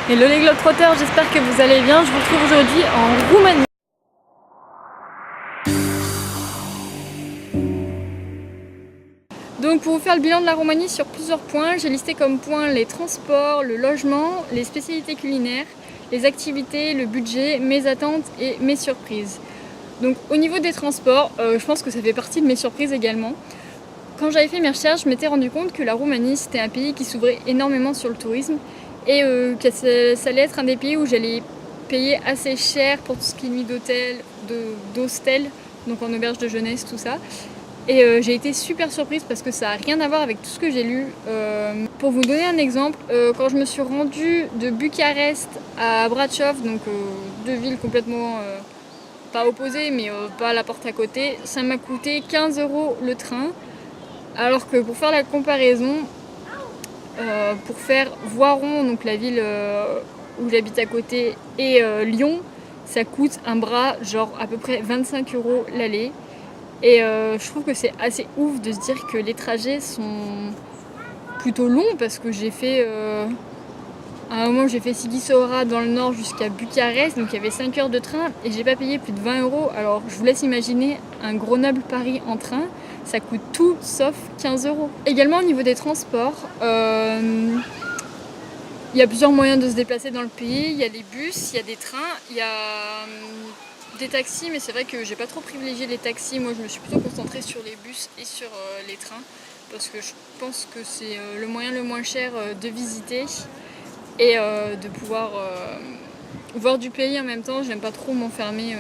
Hello les Globetrotters, j'espère que vous allez bien. Je vous retrouve aujourd'hui en Roumanie. Donc pour vous faire le bilan de la Roumanie sur plusieurs points, j'ai listé comme points les transports, le logement, les spécialités culinaires, les activités, le budget, mes attentes et mes surprises. Donc au niveau des transports, je pense que ça fait partie de mes surprises également. Quand j'avais fait mes recherches, je m'étais rendu compte que la Roumanie c'était un pays qui s'ouvrait énormément sur le tourisme et que ça allait être un des pays où j'allais payer assez cher pour tout ce qui est nuit d'hôtel, d'hostel, donc en auberge de jeunesse, tout ça. Et j'ai été super surprise parce que ça n'a rien à voir avec tout ce que j'ai lu. Pour vous donner un exemple, quand je me suis rendue de Bucarest à Brașov, donc deux villes complètement pas opposées mais pas à la porte à côté, ça m'a coûté 15 € le train. Alors que pour faire la comparaison, pour faire Voiron, donc la ville où j'habite à côté, et Lyon, ça coûte un bras, genre à peu près 25 € l'aller. Et je trouve que c'est assez ouf de se dire que les trajets sont plutôt longs parce que j'ai fait à un moment j'ai fait Sighisoara dans le nord jusqu'à Bucarest, donc il y avait 5 heures de train et j'ai pas payé plus de 20 €. Alors je vous laisse imaginer un Grenoble-Paris en train, ça coûte tout sauf 15 €. Également au niveau des transports, il y a plusieurs moyens de se déplacer dans le pays. Il y a des bus, il y a des trains, il y a des taxis, mais c'est vrai que j'ai pas trop privilégié les taxis. Moi je me suis plutôt concentrée sur les bus et sur les trains parce que je pense que c'est le moyen le moins cher de visiter et de pouvoir voir du pays en même temps. J'aime pas trop m'enfermer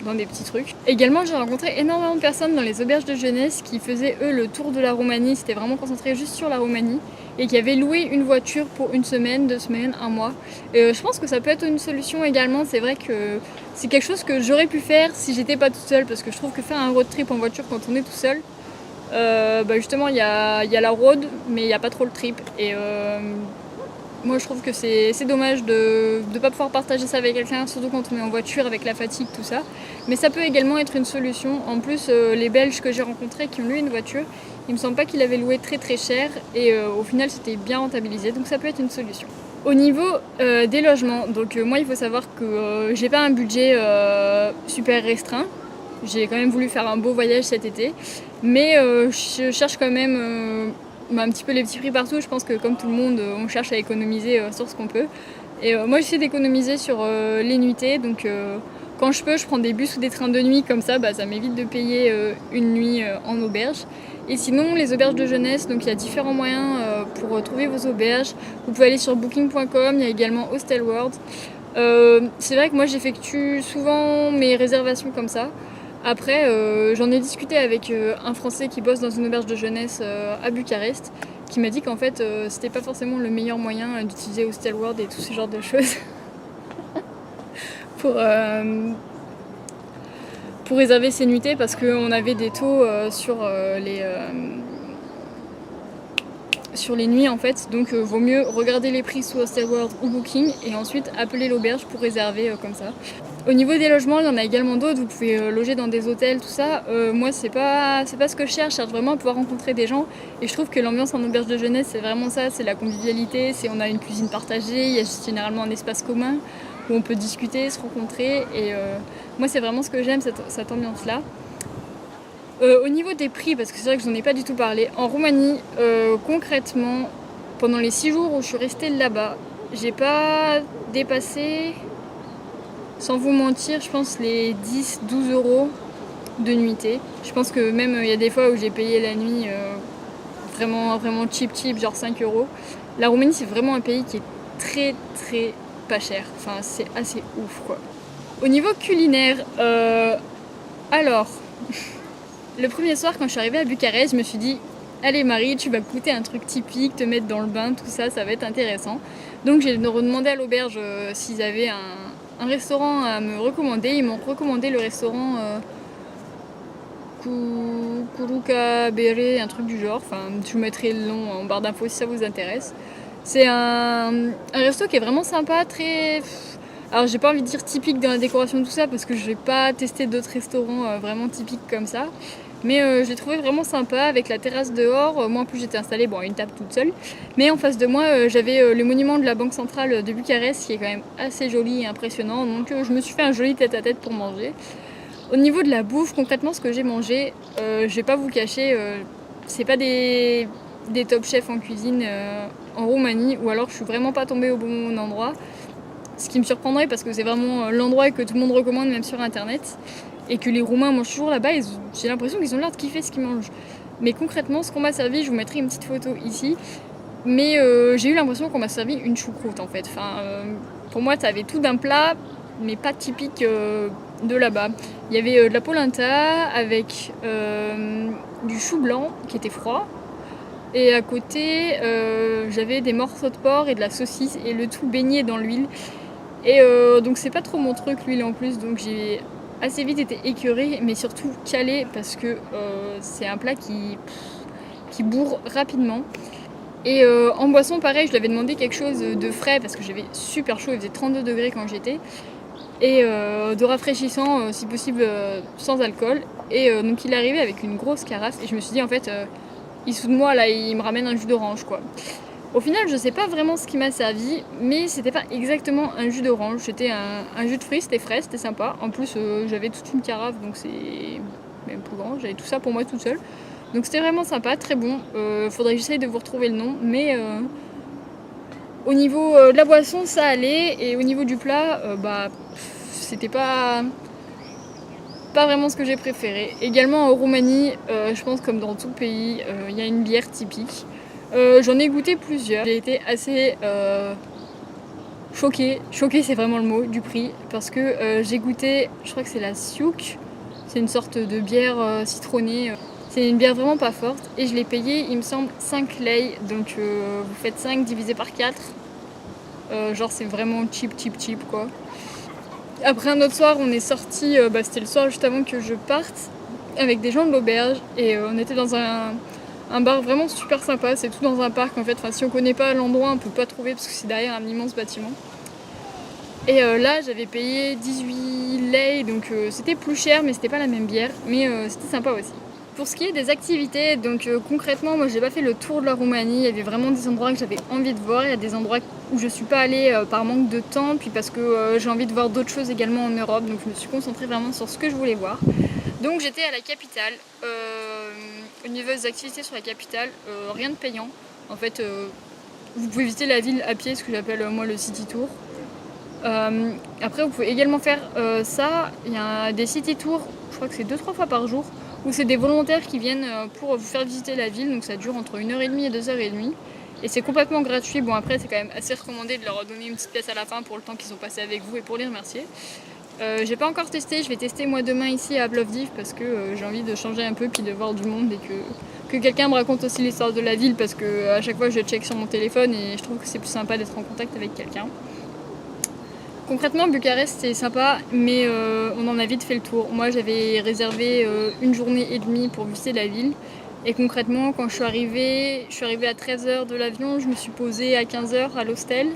dans des petits trucs. Également j'ai rencontré énormément de personnes dans les auberges de jeunesse qui faisaient eux le tour de la Roumanie. C'était vraiment concentré juste sur la Roumanie et qui avaient loué une voiture pour une semaine, 2 semaines, un mois. Et je pense que ça peut être une solution également. C'est vrai que c'est quelque chose que j'aurais pu faire si j'étais pas toute seule, parce que je trouve que faire un road trip en voiture quand on est tout seul, justement il y a la road mais il n'y a pas trop le trip. Et moi je trouve que c'est dommage de ne pas pouvoir partager ça avec quelqu'un, surtout quand on est en voiture avec la fatigue, tout ça. Mais ça peut également être une solution. En plus, les Belges que j'ai rencontrés qui ont loué une voiture, il me semble pas qu'ils l'avaient loué très très cher et au final c'était bien rentabilisé, donc ça peut être une solution. Au niveau des logements, donc moi il faut savoir que j'ai pas un budget super restreint. J'ai quand même voulu faire un beau voyage cet été, mais je cherche quand même un petit peu les petits prix partout. Je pense que comme tout le monde, on cherche à économiser sur ce qu'on peut. Et moi j'essaie d'économiser sur les nuitées, donc quand je peux, je prends des bus ou des trains de nuit, comme ça, ça m'évite de payer une nuit en auberge. Et sinon, les auberges de jeunesse, donc il y a différents moyens pour trouver vos auberges. Vous pouvez aller sur booking.com, il y a également Hostel World. C'est vrai que moi j'effectue souvent mes réservations comme ça. Après, j'en ai discuté avec un Français qui bosse dans une auberge de jeunesse à Bucarest, qui m'a dit qu'en fait c'était pas forcément le meilleur moyen d'utiliser Hostel World et tout ce genre de choses pour réserver ses nuitées, parce qu'on avait des taux sur les nuits en fait, donc vaut mieux regarder les prix sous Hostel World ou Booking et ensuite appeler l'auberge pour réserver comme ça. Au niveau des logements, il y en a également d'autres, vous pouvez loger dans des hôtels, tout ça. Moi c'est pas ce que je cherche vraiment à pouvoir rencontrer des gens, et je trouve que l'ambiance en auberge de jeunesse c'est vraiment ça, c'est la convivialité, on a une cuisine partagée, il y a généralement un espace commun où on peut discuter, se rencontrer, et moi c'est vraiment ce que j'aime, cette ambiance là. Au niveau des prix, parce que c'est vrai que je n'en ai pas du tout parlé, en Roumanie, concrètement, pendant les 6 jours où je suis restée là-bas, j'ai pas dépassé, sans vous mentir, je pense les 10-12 € de nuitée. Je pense que même il y a des fois où j'ai payé la nuit vraiment, vraiment cheap, genre 5 €. La Roumanie c'est vraiment un pays qui est très très pas cher, enfin c'est assez ouf quoi. Au niveau culinaire, alors... Le premier soir, quand je suis arrivée à Bucarest, je me suis dit « Allez Marie, tu vas goûter un truc typique, te mettre dans le bain, tout ça, ça va être intéressant. » Donc j'ai demandé à l'auberge s'ils avaient un restaurant à me recommander. Ils m'ont recommandé le restaurant Kuruka Bere, un truc du genre. Enfin, je vous mettrai le nom en barre d'infos si ça vous intéresse. C'est un resto qui est vraiment sympa, très... Alors j'ai pas envie de dire typique dans la décoration tout ça, parce que je vais pas tester d'autres restaurants vraiment typiques comme ça. Mais je l'ai trouvé vraiment sympa avec la terrasse dehors. Moi en plus j'étais installée à une table toute seule. Mais en face de moi j'avais le monument de la Banque Centrale de Bucarest qui est quand même assez joli et impressionnant. Donc je me suis fait un joli tête-à-tête pour manger. Au niveau de la bouffe, concrètement ce que j'ai mangé, je vais pas vous cacher, c'est pas des top chefs en cuisine en Roumanie, ou alors je suis vraiment pas tombée au bon endroit. Ce qui me surprendrait parce que c'est vraiment l'endroit que tout le monde recommande même sur internet. Et que les Roumains mangent toujours là-bas, j'ai l'impression qu'ils ont l'air de kiffer ce qu'ils mangent. Mais concrètement, ce qu'on m'a servi, je vous mettrai une petite photo ici. Mais j'ai eu l'impression qu'on m'a servi une choucroute en fait. Pour moi, ça avait tout d'un plat, mais pas typique de là-bas. Il y avait de la polenta avec du chou blanc qui était froid. Et à côté, j'avais des morceaux de porc et de la saucisse et le tout baigné dans l'huile. Et donc c'est pas trop mon truc l'huile en plus, donc j'ai assez vite été écœurée, mais surtout calée parce que c'est un plat qui bourre rapidement. Et en boisson pareil, je lui avais demandé quelque chose de frais parce que j'avais super chaud, il faisait 32 degrés quand j'étais. Et de rafraîchissant si possible sans alcool. Et donc il est arrivé avec une grosse carafe et je me suis dit en fait il se fout de moi là, il me ramène un jus d'orange quoi. Au final, je sais pas vraiment ce qui m'a servi, mais c'était pas exactement un jus d'orange, c'était un jus de fruits, c'était frais, c'était sympa. En plus, j'avais toute une carafe, donc c'est même plus grand, j'avais tout ça pour moi toute seule. Donc c'était vraiment sympa, très bon. Faudrait que j'essaye de vous retrouver le nom, mais au niveau de la boisson, ça allait, et au niveau du plat, c'était pas vraiment ce que j'ai préféré. Également en Roumanie, je pense comme dans tout pays, il y a une bière typique. J'en ai goûté plusieurs. J'ai été assez choquée. Choquée, c'est vraiment le mot du prix. Parce que j'ai goûté, je crois que c'est la Siouk. C'est une sorte de bière citronnée. C'est une bière vraiment pas forte. Et je l'ai payée, il me semble, 5 lei. Donc vous faites 5 divisé par 4. Genre c'est vraiment cheap quoi. Après un autre soir, on est sorti, c'était le soir juste avant que je parte, avec des gens de l'auberge. Et on était dans un bar vraiment super sympa, c'est tout dans un parc en fait. Si on connaît pas l'endroit, on peut pas trouver parce que c'est derrière un immense bâtiment. Et là, j'avais payé 18 lei, donc c'était plus cher, mais c'était pas la même bière, mais c'était sympa aussi. Pour ce qui est des activités, donc concrètement, moi j'ai pas fait le tour de la Roumanie, il y avait vraiment des endroits que j'avais envie de voir, il y a des endroits où je suis pas allée par manque de temps, puis parce que j'ai envie de voir d'autres choses également en Europe, donc je me suis concentrée vraiment sur ce que je voulais voir. Donc j'étais à la capitale. Au niveau des activités sur la capitale, rien de payant. En fait, vous pouvez visiter la ville à pied, ce que j'appelle moi le city tour. Après, vous pouvez également faire ça. Il y a des city tours, je crois que c'est 2-3 fois par jour, où c'est des volontaires qui viennent pour vous faire visiter la ville. Donc ça dure entre 1h30 et 2h30. Et c'est complètement gratuit. Bon, après, c'est quand même assez recommandé de leur donner une petite pièce à la fin pour le temps qu'ils ont passé avec vous et pour les remercier. J'ai pas encore testé, je vais tester moi demain ici à Plovdiv parce que j'ai envie de changer un peu puis de voir du monde et que quelqu'un me raconte aussi l'histoire de la ville parce que à chaque fois je check sur mon téléphone et je trouve que c'est plus sympa d'être en contact avec quelqu'un. Concrètement Bucarest c'est sympa mais on en a vite fait le tour. Moi j'avais réservé une journée et demie pour visiter la ville et concrètement quand je suis arrivée à 13h de l'avion, je me suis posée à 15h à l'hostel.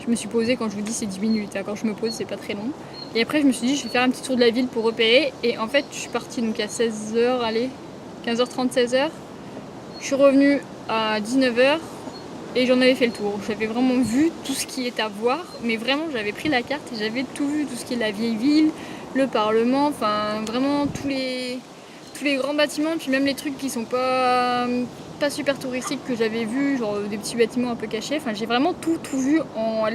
Je me suis posée, quand je vous dis c'est 10 minutes, quand je me pose c'est pas très long. Et après je me suis dit je vais faire un petit tour de la ville pour repérer. Et en fait je suis partie donc à 16h, 15h30, 16h. Je suis revenue à 19h et j'en avais fait le tour. J'avais vraiment vu tout ce qui est à voir. Mais vraiment j'avais pris la carte et j'avais tout vu. Tout ce qui est la vieille ville, le parlement, enfin vraiment tous les grands bâtiments. Puis même les trucs qui sont pas super touristiques que j'avais vu, genre des petits bâtiments un peu cachés. Enfin j'ai vraiment tout vu en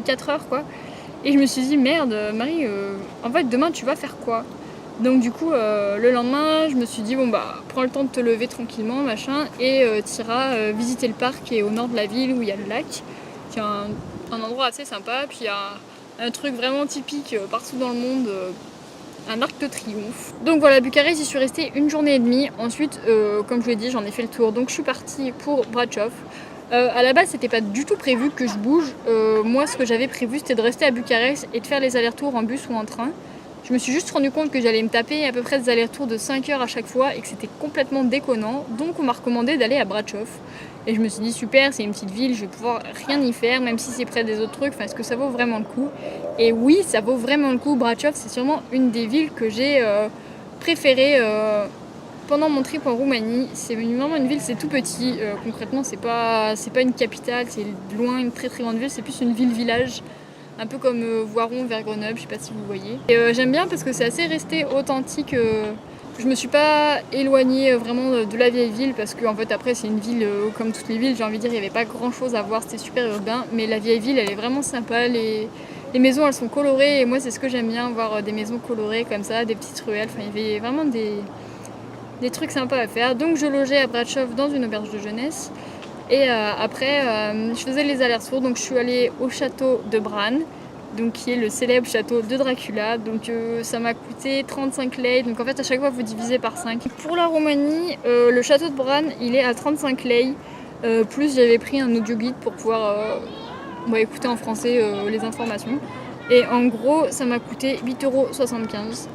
4 heures quoi. Et je me suis dit merde Marie, en fait demain tu vas faire quoi? Donc du coup le lendemain je me suis dit prends le temps de te lever tranquillement machin et t'iras visiter le parc qui est au nord de la ville où il y a le lac, qui est un endroit assez sympa. Puis il y a un truc vraiment typique partout dans le monde, un arc de triomphe. Donc voilà, Bucarest, j'y suis restée une journée et demie. Ensuite, comme je vous l'ai dit, j'en ai fait le tour. Donc je suis partie pour Brasov. À la base, c'était pas du tout prévu que je bouge. Moi, ce que j'avais prévu, c'était de rester à Bucarest et de faire les allers-retours en bus ou en train. Je me suis juste rendu compte que j'allais me taper à peu près des allers-retours de 5 heures à chaque fois et que c'était complètement déconnant. Donc on m'a recommandé d'aller à Brasov. Et je me suis dit super, c'est une petite ville, je vais pouvoir rien y faire, même si c'est près des autres trucs. Est-ce que ça vaut vraiment le coup? Et oui, ça vaut vraiment le coup. Brasov, c'est sûrement une des villes que j'ai préférées pendant mon trip en Roumanie, c'est vraiment une ville, c'est tout petit. Concrètement, c'est pas une capitale, c'est loin une très très grande ville, c'est plus une ville-village. Un peu comme Voiron vers Grenoble, je sais pas si vous voyez. Et j'aime bien parce que c'est assez resté authentique. Je me suis pas éloignée vraiment de la vieille ville parce que en fait après c'est une ville comme toutes les villes, j'ai envie de dire, il n'y avait pas grand chose à voir, c'était super urbain. Mais la vieille ville elle est vraiment sympa, les maisons elles sont colorées et moi c'est ce que j'aime bien, voir des maisons colorées comme ça, des petites ruelles, enfin il y avait vraiment des trucs sympas à faire. Donc je logeais à Bračov dans une auberge de jeunesse. Et après, je faisais les allers-retours, donc je suis allée au château de Bran, donc qui est le célèbre château de Dracula. Donc ça m'a coûté 35 lei, donc en fait à chaque fois vous divisez par 5. Pour la Roumanie, le château de Bran, il est à 35 lei, plus j'avais pris un audio guide pour pouvoir écouter en français les informations. Et en gros, ça m'a coûté 8,75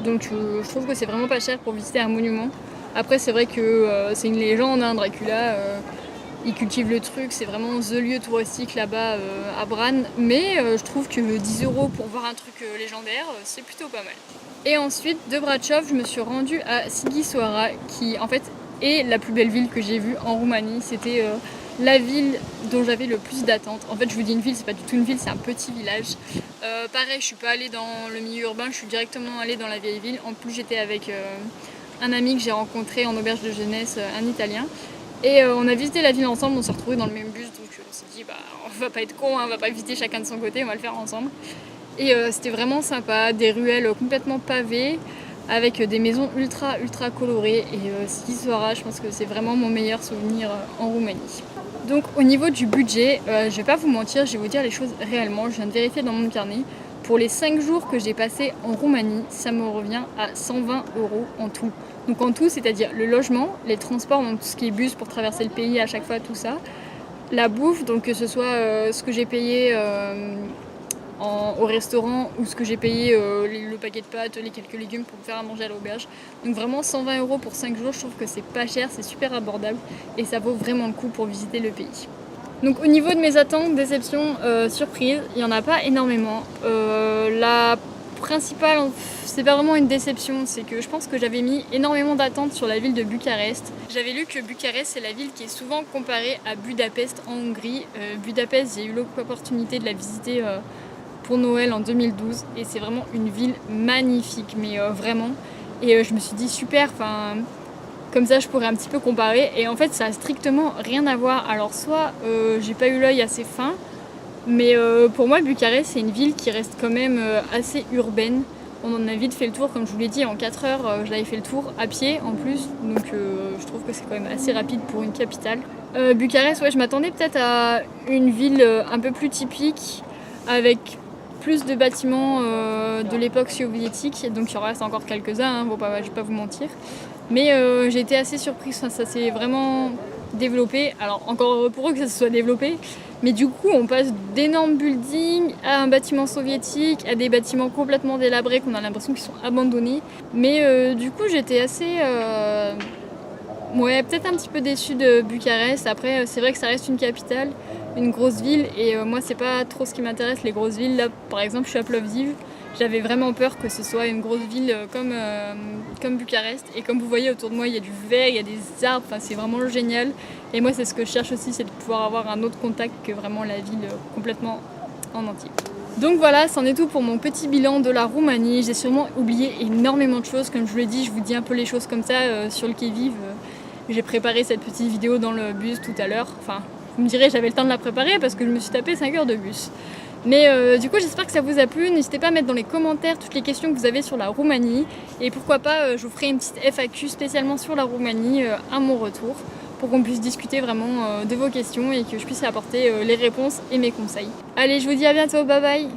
€. Donc je trouve que c'est vraiment pas cher pour visiter un monument. Après c'est vrai que c'est une légende, hein, Dracula. Ils cultivent le truc, c'est vraiment the lieu touristique là-bas à Bran. Mais je trouve que 10 € pour voir un truc légendaire, c'est plutôt pas mal. Et ensuite, de Bračov, je me suis rendue à Sighisoara, qui en fait est la plus belle ville que j'ai vue en Roumanie. C'était la ville dont j'avais le plus d'attentes. En fait, je vous dis une ville, c'est pas du tout une ville, c'est un petit village. Pareil, je suis pas allée dans le milieu urbain, je suis directement allée dans la vieille ville. En plus, j'étais avec un ami que j'ai rencontré en auberge de jeunesse, un Italien. Et on a visité la ville ensemble, on s'est retrouvés dans le même bus, donc on s'est dit on va pas être con, hein, on va pas visiter chacun de son côté, on va le faire ensemble. Et c'était vraiment sympa, des ruelles complètement pavées, avec des maisons ultra colorées. Et Sighisoara, je pense que c'est vraiment mon meilleur souvenir en Roumanie. Donc au niveau du budget, je vais pas vous mentir, je vais vous dire les choses réellement, je viens de vérifier dans mon carnet. Pour les 5 jours que j'ai passés en Roumanie, ça me revient à 120 € en tout. Donc en tout, c'est-à-dire le logement, les transports, donc tout ce qui est bus pour traverser le pays à chaque fois, tout ça. La bouffe, donc que ce soit ce que j'ai payé au restaurant ou ce que j'ai payé le paquet de pâtes, les quelques légumes pour me faire à manger à l'auberge. Donc vraiment 120 € pour 5 jours, je trouve que c'est pas cher, c'est super abordable et ça vaut vraiment le coup pour visiter le pays. Donc au niveau de mes attentes, déceptions, surprises, il n'y en a pas énormément. La principale, c'est pas vraiment une déception, c'est que je pense que j'avais mis énormément d'attentes sur la ville de Bucarest. J'avais lu que Bucarest c'est la ville qui est souvent comparée à Budapest en Hongrie. Budapest, j'ai eu l'opportunité de la visiter pour Noël en 2012 et c'est vraiment une ville magnifique, mais vraiment. Et je me suis dit super, enfin... Comme ça, je pourrais un petit peu comparer. Et en fait, ça a strictement rien à voir. Alors, soit j'ai pas eu l'œil assez fin, mais pour moi, Bucarest, c'est une ville qui reste quand même assez urbaine. On en a vite fait le tour, comme je vous l'ai dit, en 4 heures, je l'avais fait le tour à pied en plus. Donc, je trouve que c'est quand même assez rapide pour une capitale. Bucarest, ouais, je m'attendais peut-être à une ville un peu plus typique, avec plus de bâtiments de l'époque soviétique. Donc, il en reste encore quelques-uns, hein, je vais pas vous mentir. Mais j'ai été assez surprise, ça s'est vraiment développé. Alors encore heureux pour eux que ça se soit développé. Mais du coup on passe d'énormes buildings à un bâtiment soviétique, à des bâtiments complètement délabrés qu'on a l'impression qu'ils sont abandonnés. Mais du coup j'étais assez... peut-être un petit peu déçue de Bucarest. Après c'est vrai que ça reste une capitale, une grosse ville. Et moi c'est pas trop ce qui m'intéresse, les grosses villes. Là par exemple je suis à Plovdiv. J'avais vraiment peur que ce soit une grosse ville comme Bucarest. Et comme vous voyez autour de moi, il y a du vert, il y a des arbres, enfin, c'est vraiment génial. Et moi, c'est ce que je cherche aussi, c'est de pouvoir avoir un autre contact que vraiment la ville complètement en entier. Donc voilà, c'en est tout pour mon petit bilan de la Roumanie. J'ai sûrement oublié énormément de choses. Comme je vous l'ai dit, je vous dis un peu les choses comme ça sur le qui-vive. J'ai préparé cette petite vidéo dans le bus tout à l'heure. Enfin, vous me direz, j'avais le temps de la préparer parce que je me suis tapé 5 heures de bus. Mais du coup j'espère que ça vous a plu, n'hésitez pas à mettre dans les commentaires toutes les questions que vous avez sur la Roumanie et pourquoi pas je vous ferai une petite FAQ spécialement sur la Roumanie à mon retour pour qu'on puisse discuter vraiment de vos questions et que je puisse apporter les réponses et mes conseils. Allez, je vous dis à bientôt, bye bye.